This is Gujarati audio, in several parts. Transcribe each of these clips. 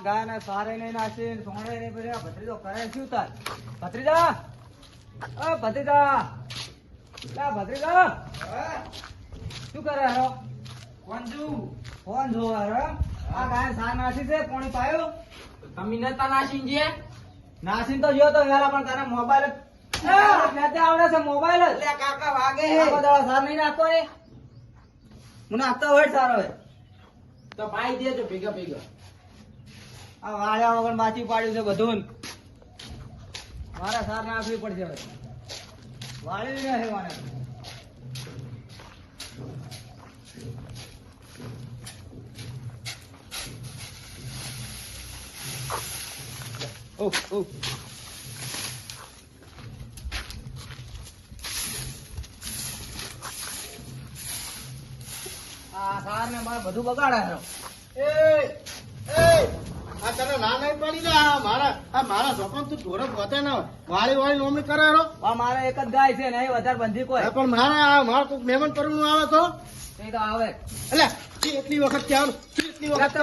ગાયને સારે નહીં નાસી સોણે નહીં પડ્યા ભત્રીજો કરે શું તાર ભત્રીજા ભત્રીજા ભત્રીજા શું કરે હરો ફોન જોવે હરો આ ગાય સાર નાસી છે પાણી પાયો તમે નતા નાસી છે નાસી તો જો તો વેલા પણ તારા મોબાઈલ આવડે છે મોબાઈલ એટલે કાકા વાગે સાર નહીં નાખતો ને મને આપતો હોય સારો હોય તો ભાઈ દેજો ભેગા ભેગા આ વાળા વગર બાચી પાડ્યું છે બધું મારા સાર નાખવી પડશે હવે વાળી ને હેવાને આ સાર ને મારે બધું બગાડે આ તને ના નહીં પડી ને મારા છોકરા તું ઢોરે પોતે ના વાળી વાળી નોમી કરે મારે એક જ ગાય છે નહીં વધારે બંધી કોઈ પણ મારા કોઈક મહેમાન પરનું આવે તો એ તો આવે એટલે એટલી વખત ક્યાં એટલી વખત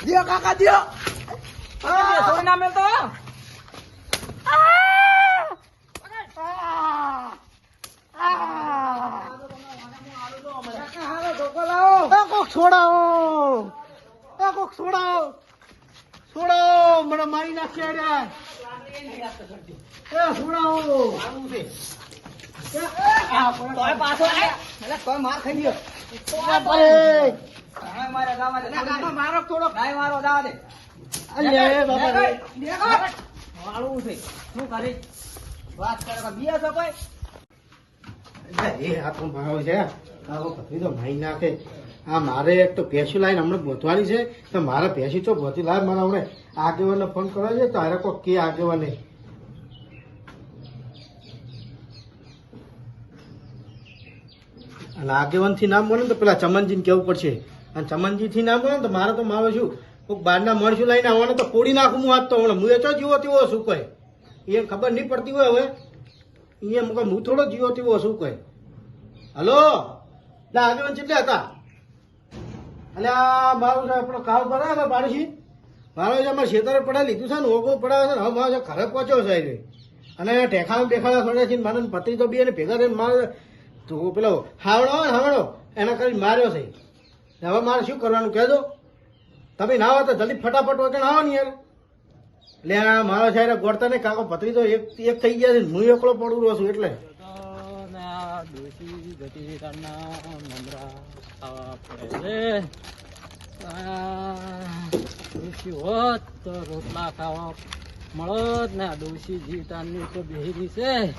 દિયો કાકા દિયો થોડી ના મેલતો કોક છોડાવો મને મારી નાખ્યા છોડાવો પાછો માર ખાઈ ગયો મારો થોડો ગાય મારો દાવા દે વાળું છે શું કરી વાત કરે બીયા છો કોઈ આ તો મારો છે તો મારી નાખે આ મારે એક તો ભેંસું લાવીને હમણાં ગોતવાની છે તો મારે ભેંસી તો ગોતી લાવે મને હમણાં આગેવાનને ફોન કરો છે તારે કોઈ કે આગેવાને અને આગેવાનથી નામ મળે ને તો પેલા ચમનજીને કેવું પડશે અને ચમનજીથી નામ મળે ને તો મારે તો માવે છું કોઈક બહારના માણસો લઈને આવવાને તો પોડી નાખું હું હાથ તો હમણાં હું એ તો જીવો તેવો શું કહે એ ખબર નહીં પડતી હોય હવે અહીંયા હું થોડો જીવો તેવો શું કહે હલો એટલે આગેવાન કેટલા હતા એટલે આ મારું આપણો કાવ બરાબર પાડોશી મારો જે અમારે ખેતરે પડાવી લીધું છે ને ઓગો પડાવે છે ને હવે મારો ઘરે પહોંચ્યો છે અને ઠેખાણા બેખાડા છોડે છે મારે પત્રી તો બી એને ભેગા થઈને મારે પેલો હાવડો એના કરીને માર્યો છે હવે મારે શું કરવાનું કહેજો તમે ના આવો તો જલ્દી ફટાફટ વગર આવો ને યાર એટલે મારો છે ગોળતા ને કાકો પત્રી તો એક થઈ ગયા છે હું એકલો પડું રહ્યો છું એટલે રોટલા ખાવા મળત ને ડોસી જીવતાની તો બેહરી છે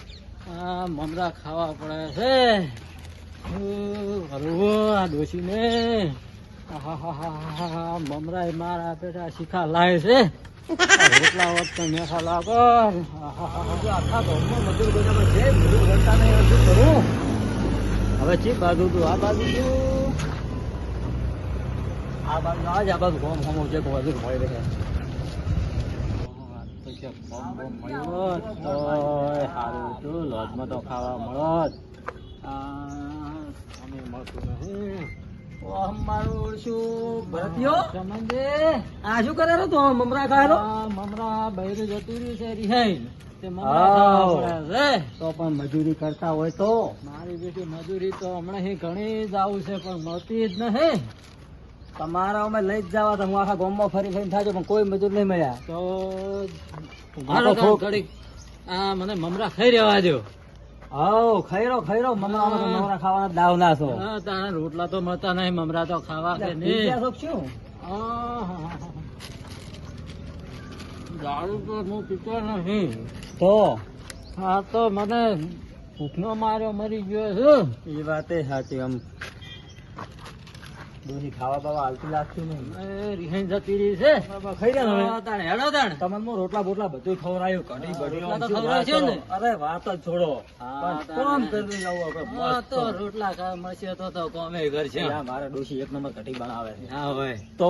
મમરા ખાવા પડે છે આ ડોસી ને મમરા મારા પેટા શીખા લાવે છે રોટલા વખત મેઠા લાગર આખા ઘરમાં મજૂર બધા છે મજૂર કરતા નહીં શું કરું હવે ચી બાજુ તું આ બાજુ તું આ બાજુ ગોમ હોમો છે મજૂર મળી રહે સારું છું લોજમાં તો ખાવા મળત મળતું નહીં મારું શું ભરતીયો સમજે આ શું કરે તો મમરા ખાયેલો મમરા બૈરું જતું રહ્યું છે રિહાઈ તો પણ મજૂરી કરતા હોય તો મારી બેટી મજૂરી તો હમણાં ઘણી જ આવું છે પણ મળતી જ નહીં તમારા અમે લઈ જ જવા તો હું આખા ગામમાં ફરી ફરીને થાય પણ કોઈ મજૂર નહીં મળ્યા તો ઘડીક આ મને મમરા ખાઈ રહેવા દો હાઉ ખાઈ રહ્યો મમરા મમરા ખાવાના દાવ ના છો હા, તારા રોટલા તો મળતા નહીં, મમરા તો ખાવા કે પી નહીં. ગયા છો કે શું દારૂ તો હું પીતો નહીં. તો આ તો મને ભૂખનો માર્યો મરી ગયો છે. એ વાત સાચી આમ દૂધી ખાવા બાવા હાલતી લાગતી નહીં એ રિહાઈ જતી રહી છે. ખાઈ રહ્યા ને હવે? હા, તાણ હેડો તાણ. તમને રોટલા બોટલા બધું ખવડાયું કઢી બઢી રોટલા તો આમ શું ખવડાય છે ને? વાત કરો? અરે વાત જ છોડો હા, પણ કોમ તારે. કરી આવું આપણે હા, મસ્ત. તો રોટલા ખાવા મળશે તો કોમે ઘર છે. યા, મારા ડોશી એક નંબર કઢી બનાવે છે હા ભાઈ. તો